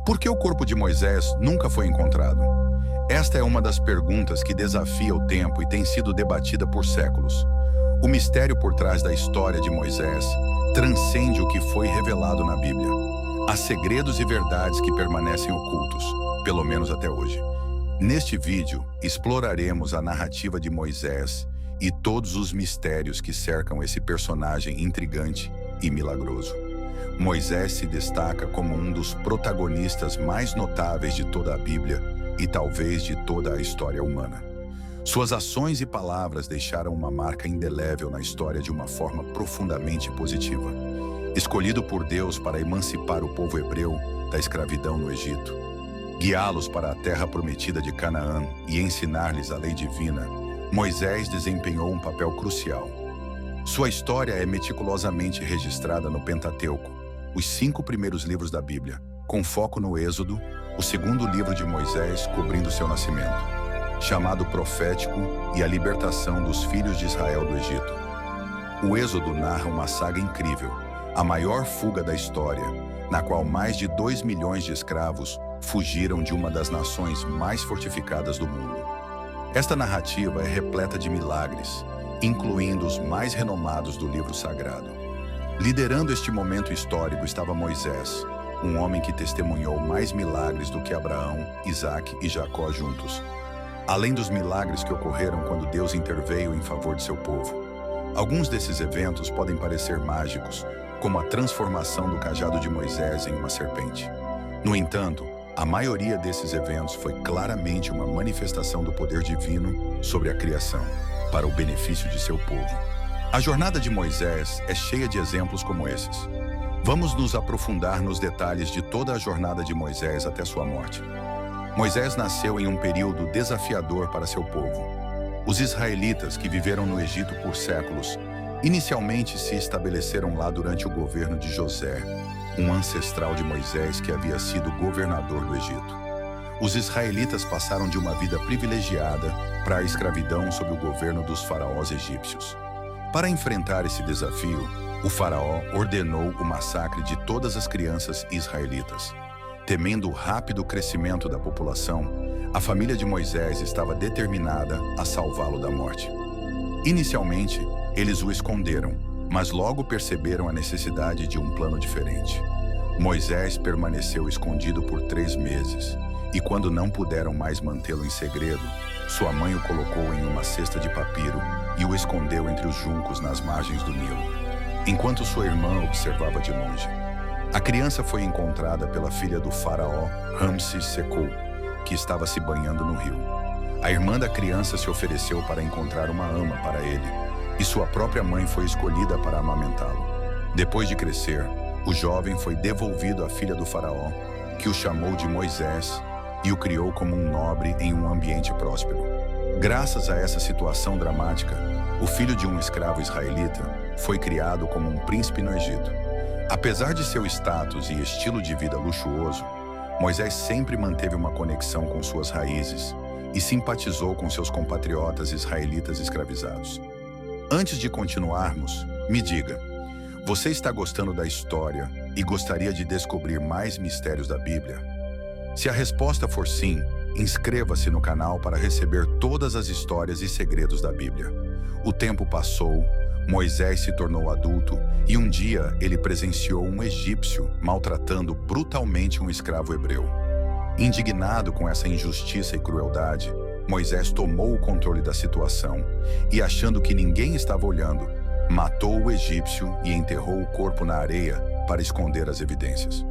Por que o corpo de Moisés nunca foi encontrado? Esta é uma das perguntas que desafia o tempo e tem sido debatida por séculos. O mistério por trás da história de Moisés transcende o que foi revelado na Bíblia. Há segredos e verdades que permanecem ocultos, pelo menos até hoje. Neste vídeo, exploraremos a narrativa de Moisés e todos os mistérios que cercam esse personagem intrigante e milagroso. Moisés se destaca como um dos protagonistas mais notáveis de toda a Bíblia e talvez de toda a história humana. Suas ações e palavras deixaram uma marca indelével na história de uma forma profundamente positiva. Escolhido por Deus para emancipar o povo hebreu da escravidão no Egito, guiá-los para a terra prometida de Canaã e ensinar-lhes a lei divina, Moisés desempenhou um papel crucial. Sua história é meticulosamente registrada no Pentateuco, os 5 primeiros livros da Bíblia, com foco no Êxodo, o segundo livro de Moisés cobrindo seu nascimento, chamado profético e a libertação dos filhos de Israel do Egito. O Êxodo narra uma saga incrível, a maior fuga da história, na qual mais de 2 milhões de escravos fugiram de uma das nações mais fortificadas do mundo. Esta narrativa é repleta de milagres, incluindo os mais renomados do livro sagrado. Liderando este momento histórico estava Moisés, um homem que testemunhou mais milagres do que Abraão, Isaac e Jacó juntos. Além dos milagres que ocorreram quando Deus interveio em favor de seu povo. Alguns desses eventos podem parecer mágicos, como a transformação do cajado de Moisés em uma serpente. No entanto, a maioria desses eventos foi claramente uma manifestação do poder divino sobre a criação, para o benefício de seu povo. A jornada de Moisés é cheia de exemplos como esses. Vamos nos aprofundar nos detalhes de toda a jornada de Moisés até sua morte. Moisés nasceu em um período desafiador para seu povo. Os israelitas, que viveram no Egito por séculos, inicialmente se estabeleceram lá durante o governo de José, um ancestral de Moisés que havia sido governador do Egito. Os israelitas passaram de uma vida privilegiada para a escravidão sob o governo dos faraós egípcios. Para enfrentar esse desafio, o faraó ordenou o massacre de todas as crianças israelitas. Temendo o rápido crescimento da população, a família de Moisés estava determinada a salvá-lo da morte. Inicialmente, eles o esconderam, mas logo perceberam a necessidade de um plano diferente. Moisés permaneceu escondido por 3 meses, e quando não puderam mais mantê-lo em segredo, sua mãe o colocou em uma cesta de papiro e o escondeu entre os juncos nas margens do Nilo, enquanto sua irmã observava de longe. A criança foi encontrada pela filha do faraó, Ramses-Secou, que estava se banhando no rio. A irmã da criança se ofereceu para encontrar uma ama para ele, e sua própria mãe foi escolhida para amamentá-lo. Depois de crescer, o jovem foi devolvido à filha do faraó, que o chamou de Moisés e o criou como um nobre em um ambiente próspero. Graças a essa situação dramática, o filho de um escravo israelita foi criado como um príncipe no Egito. Apesar de seu status e estilo de vida luxuoso, Moisés sempre manteve uma conexão com suas raízes e simpatizou com seus compatriotas israelitas escravizados. Antes de continuarmos, me diga, você está gostando da história e gostaria de descobrir mais mistérios da Bíblia? Se a resposta for sim, inscreva-se no canal para receber todas as histórias e segredos da Bíblia. O tempo passou, Moisés se tornou adulto e um dia ele presenciou um egípcio maltratando brutalmente um escravo hebreu. Indignado com essa injustiça e crueldade, Moisés tomou o controle da situação e, achando que ninguém estava olhando, matou o egípcio e enterrou o corpo na areia para esconder as evidências.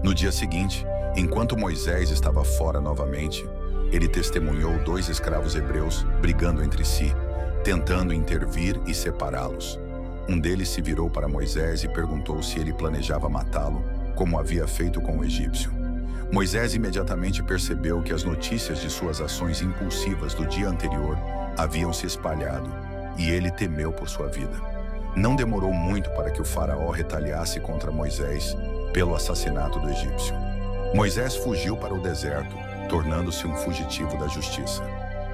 No dia seguinte, enquanto Moisés estava fora novamente, ele testemunhou 2 escravos hebreus brigando entre si, tentando intervir e separá-los. Um deles se virou para Moisés e perguntou se ele planejava matá-lo, como havia feito com o egípcio. Moisés imediatamente percebeu que as notícias de suas ações impulsivas do dia anterior haviam se espalhado, e ele temeu por sua vida. Não demorou muito para que o faraó retaliasse contra Moisés pelo assassinato do egípcio. Moisés fugiu para o deserto, tornando-se um fugitivo da justiça.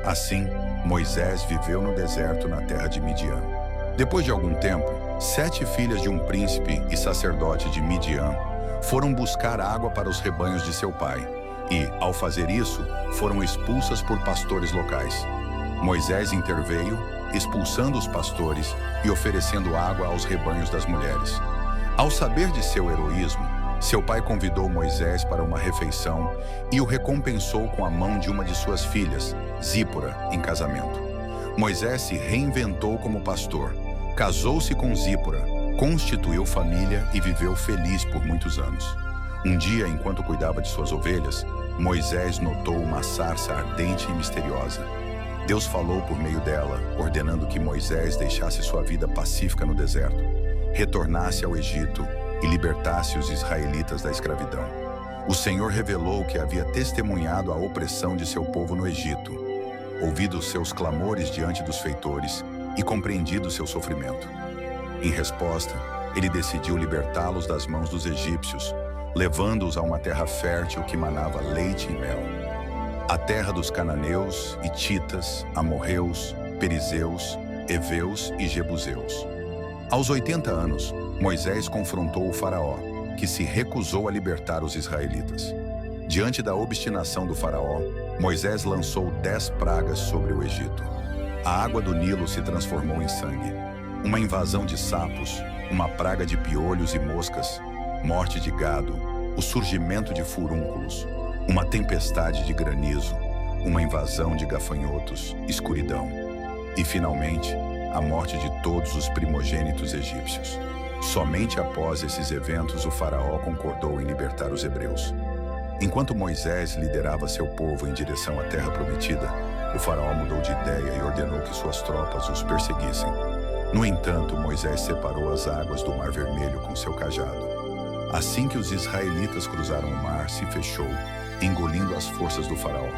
Assim, Moisés viveu no deserto na terra de Midian. Depois de algum tempo, 7 filhas de um príncipe e sacerdote de Midian foram buscar água para os rebanhos de seu pai e, ao fazer isso, foram expulsas por pastores locais. Moisés interveio, expulsando os pastores e oferecendo água aos rebanhos das mulheres. Ao saber de seu heroísmo, seu pai convidou Moisés para uma refeição e o recompensou com a mão de uma de suas filhas, Zípora, em casamento. Moisés se reinventou como pastor, casou-se com Zípora, constituiu família e viveu feliz por muitos anos. Um dia, enquanto cuidava de suas ovelhas, Moisés notou uma sarça ardente e misteriosa. Deus falou por meio dela, ordenando que Moisés deixasse sua vida pacífica no deserto, retornasse ao Egito e libertasse os israelitas da escravidão. O Senhor revelou que havia testemunhado a opressão de seu povo no Egito, ouvido seus clamores diante dos feitores e compreendido seu sofrimento. Em resposta, ele decidiu libertá-los das mãos dos egípcios, levando-os a uma terra fértil que manava leite e mel. A terra dos cananeus, hititas, amorreus, perizeus, heveus e jebuseus. Aos 80 anos, Moisés confrontou o faraó, que se recusou a libertar os israelitas. Diante da obstinação do faraó, Moisés lançou 10 pragas sobre o Egito. A água do Nilo se transformou em sangue. Uma invasão de sapos, uma praga de piolhos e moscas, morte de gado, o surgimento de furúnculos, uma tempestade de granizo, uma invasão de gafanhotos, escuridão. E, finalmente, a morte de todos os primogênitos egípcios. Somente após esses eventos o faraó concordou em libertar os hebreus. Enquanto Moisés liderava seu povo em direção à terra prometida, o faraó mudou de ideia e ordenou que suas tropas os perseguissem. No entanto, Moisés separou as águas do Mar Vermelho com seu cajado. Assim que os israelitas cruzaram o mar, se fechou, engolindo as forças do faraó.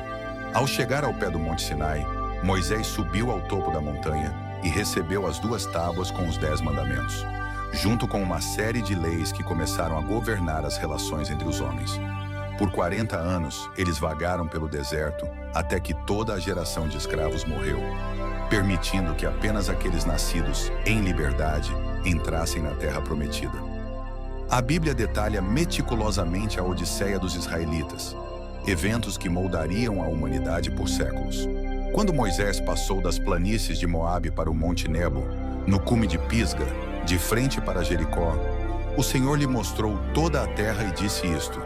Ao chegar ao pé do Monte Sinai, Moisés subiu ao topo da montanha e recebeu as 2 tábuas com os 10 mandamentos, junto com uma série de leis que começaram a governar as relações entre os homens. Por 40 anos, eles vagaram pelo deserto até que toda a geração de escravos morreu, permitindo que apenas aqueles nascidos em liberdade entrassem na terra prometida. A Bíblia detalha meticulosamente a odisseia dos israelitas, eventos que moldariam a humanidade por séculos. Quando Moisés passou das planícies de Moabe para o Monte Nebo, no cume de Pisga, de frente para Jericó, o Senhor lhe mostrou toda a terra e disse isto: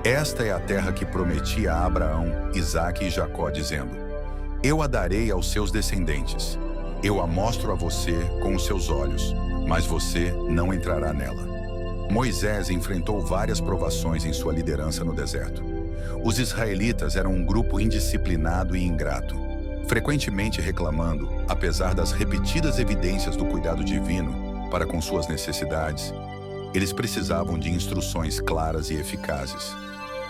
Esta é a terra que prometi a Abraão, Isaque e Jacó, dizendo: Eu a darei aos seus descendentes. Eu a mostro a você com os seus olhos, mas você não entrará nela. Moisés enfrentou várias provações em sua liderança no deserto. Os israelitas eram um grupo indisciplinado e ingrato, frequentemente reclamando, apesar das repetidas evidências do cuidado divino para com suas necessidades. Eles precisavam de instruções claras e eficazes.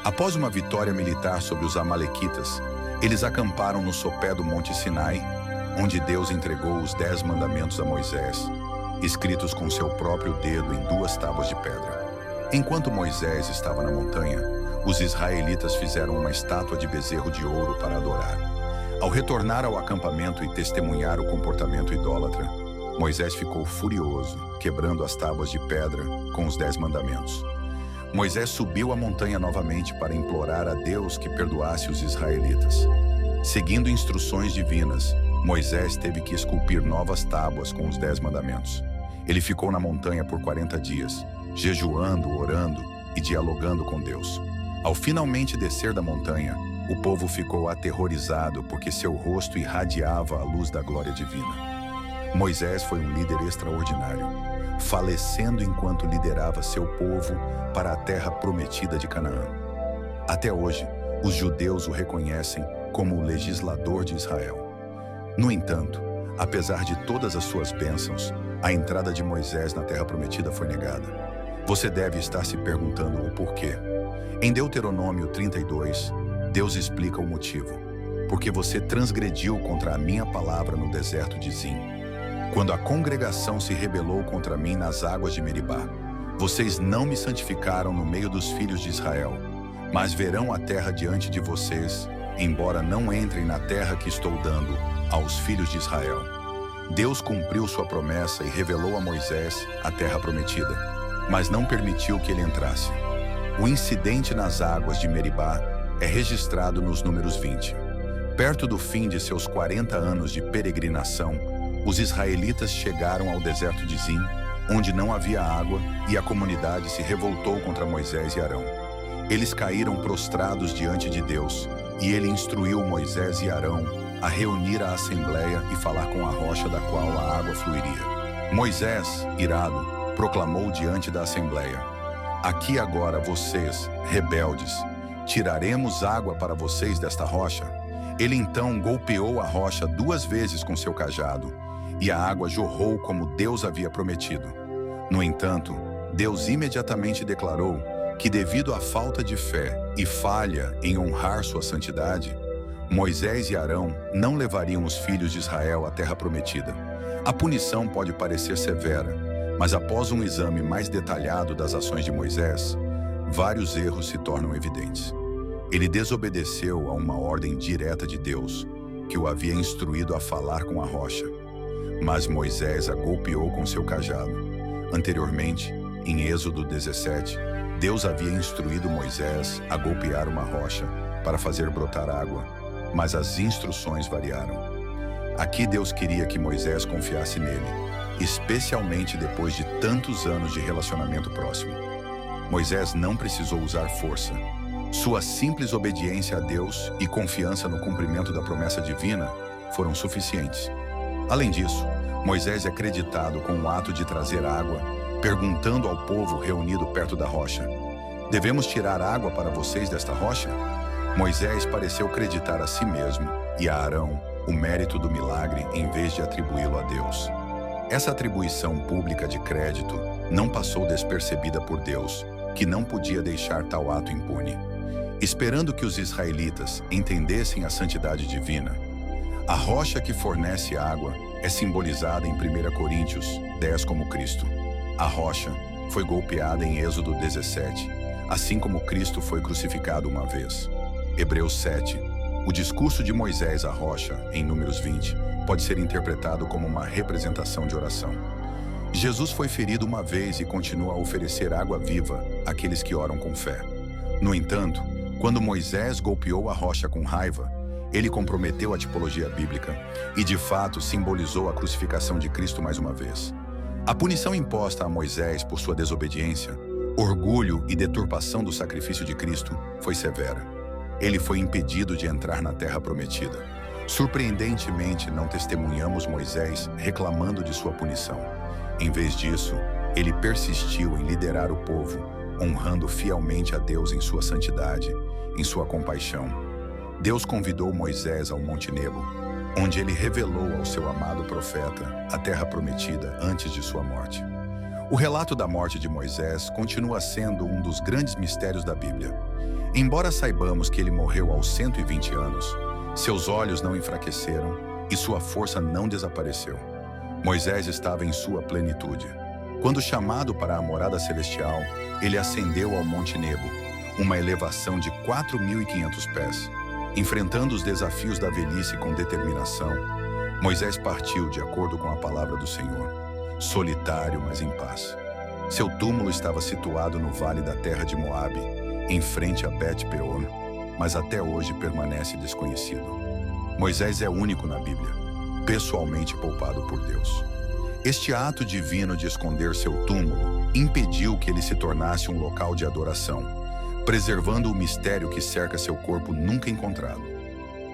Após uma vitória militar sobre os amalequitas, eles acamparam no sopé do Monte Sinai, onde Deus entregou os 10 mandamentos a Moisés, escritos com seu próprio dedo em 2 tábuas de pedra. Enquanto Moisés estava na montanha, os israelitas fizeram uma estátua de bezerro de ouro para adorar. Ao retornar ao acampamento e testemunhar o comportamento idólatra, Moisés ficou furioso, quebrando as tábuas de pedra com os 10 mandamentos. Moisés subiu a montanha novamente para implorar a Deus que perdoasse os israelitas. Seguindo instruções divinas, Moisés teve que esculpir novas tábuas com os 10 mandamentos. Ele ficou na montanha por 40 dias, jejuando, orando e dialogando com Deus. Ao finalmente descer da montanha, o povo ficou aterrorizado porque seu rosto irradiava a luz da glória divina. Moisés foi um líder extraordinário, falecendo enquanto liderava seu povo para a terra prometida de Canaã. Até hoje, os judeus o reconhecem como o legislador de Israel. No entanto, apesar de todas as suas bênçãos, a entrada de Moisés na terra prometida foi negada. Você deve estar se perguntando o porquê. Em Deuteronômio 32, Deus explica o motivo. Porque você transgrediu contra a minha palavra no deserto de Zim. Quando a congregação se rebelou contra mim nas águas de Meribá, vocês não me santificaram no meio dos filhos de Israel, mas verão a terra diante de vocês, embora não entrem na terra que estou dando aos filhos de Israel. Deus cumpriu sua promessa e revelou a Moisés a terra prometida, mas não permitiu que ele entrasse. O incidente nas águas de Meribá é registrado nos números 20. Perto do fim de seus 40 anos de peregrinação, os israelitas chegaram ao deserto de Zim, onde não havia água, e a comunidade se revoltou contra Moisés e Arão. Eles caíram prostrados diante de Deus, e ele instruiu Moisés e Arão a reunir a assembleia e falar com a rocha da qual a água fluiria. Moisés, irado, proclamou diante da assembleia: aqui agora vocês, rebeldes, tiraremos água para vocês desta rocha? Ele então golpeou a rocha 2 vezes com seu cajado, e a água jorrou como Deus havia prometido. No entanto, Deus imediatamente declarou que, devido à falta de fé e falha em honrar sua santidade, Moisés e Arão não levariam os filhos de Israel à terra prometida. A punição pode parecer severa, mas após um exame mais detalhado das ações de Moisés, vários erros se tornam evidentes. Ele desobedeceu a uma ordem direta de Deus, que o havia instruído a falar com a rocha, mas Moisés a golpeou com seu cajado. Anteriormente, em Êxodo 17, Deus havia instruído Moisés a golpear uma rocha para fazer brotar água, mas as instruções variaram. Aqui Deus queria que Moisés confiasse nele, especialmente depois de tantos anos de relacionamento próximo. Moisés não precisou usar força. Sua simples obediência a Deus e confiança no cumprimento da promessa divina foram suficientes. Além disso, Moisés é creditado com o ato de trazer água, perguntando ao povo reunido perto da rocha: devemos tirar água para vocês desta rocha? Moisés pareceu acreditar a si mesmo e a Arão o mérito do milagre em vez de atribuí-lo a Deus. Essa atribuição pública de crédito não passou despercebida por Deus, que não podia deixar tal ato impune. Esperando que os israelitas entendessem a santidade divina, a rocha que fornece água é simbolizada em 1 Coríntios 10 como Cristo. A rocha foi golpeada em Êxodo 17, assim como Cristo foi crucificado uma vez. Hebreus 7. O discurso de Moisés à rocha, em Números 20, pode ser interpretado como uma representação de oração. Jesus foi ferido uma vez e continua a oferecer água viva àqueles que oram com fé. No entanto, quando Moisés golpeou a rocha com raiva, ele comprometeu a tipologia bíblica e, de fato, simbolizou a crucificação de Cristo mais uma vez. A punição imposta a Moisés por sua desobediência, orgulho e deturpação do sacrifício de Cristo foi severa. Ele foi impedido de entrar na terra prometida. Surpreendentemente, não testemunhamos Moisés reclamando de sua punição. Em vez disso, ele persistiu em liderar o povo, honrando fielmente a Deus em sua santidade, em sua compaixão. Deus convidou Moisés ao Monte Nebo, onde ele revelou ao seu amado profeta a terra prometida antes de sua morte. O relato da morte de Moisés continua sendo um dos grandes mistérios da Bíblia. Embora saibamos que ele morreu aos 120 anos, seus olhos não enfraqueceram e sua força não desapareceu. Moisés estava em sua plenitude. Quando chamado para a morada celestial, ele ascendeu ao Monte Nebo, uma elevação de 4.500 pés. Enfrentando os desafios da velhice com determinação, Moisés partiu de acordo com a palavra do Senhor, solitário, mas em paz. Seu túmulo estava situado no vale da terra de Moabe, em frente a Bet-peor, mas até hoje permanece desconhecido. Moisés é único na Bíblia, pessoalmente poupado por Deus. Este ato divino de esconder seu túmulo impediu que ele se tornasse um local de adoração, preservando o mistério que cerca seu corpo nunca encontrado.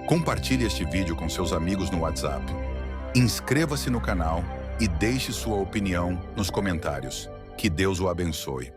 Compartilhe este vídeo com seus amigos no WhatsApp. Inscreva-se no canal e deixe sua opinião nos comentários. Que Deus o abençoe.